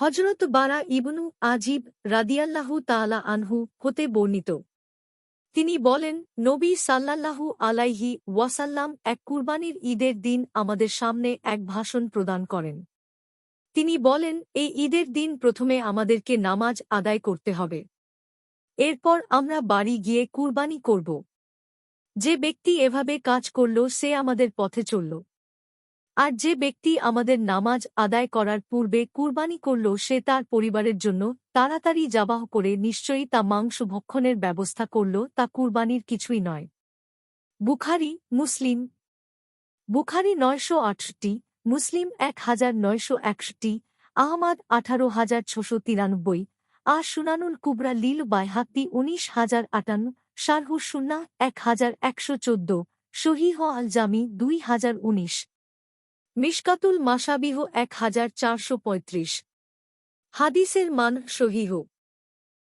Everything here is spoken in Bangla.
হযরত বারা ইবনু আজিব রাদিয়াল্লাহু তাআলা আনহু হতে বর্ণিত। তিনি বলেন, নবী সাল্লাল্লাহু আলাইহি ওয়াসাল্লাম এক কুরবানির ঈদের দিন আমাদের সামনে এক ভাষণ প্রদান করেন। তিনি বলেন, এই ঈদের দিন প্রথমে আমাদেরকে নামাজ আদায় করতে হবে। এরপর আমরা বাড়ি গিয়ে কুরবানি করব। যে ব্যক্তি এভাবে কাজ করল সে আমাদের পথে চলল। আর যে ব্যক্তি আমাদের নামাজ আদায় করার পূর্বে কুরবানি করল সে তার পরিবারের জন্য তাড়াতাড়ি জাবাহ করে নিশ্চয়ই তা মাংস ভক্ষণের ব্যবস্থা করল, তা কুরবানির কিছুই নয়। বুখারী, মুসলিম। বুখারী ৯৬৮, মুসলিম ১৯৬১, আহমাদ ১৮৬৯৩, সুনানুল কুবরা লিল বাইহাক্কি ১৯০৫৮, শারহু সুন্নাহ ১১১১৪, সহীহ আল জামি ২০১৯, মিশকাতুল মাশাবিহ ১৪৩৫। হাদিসের মান সহীহ।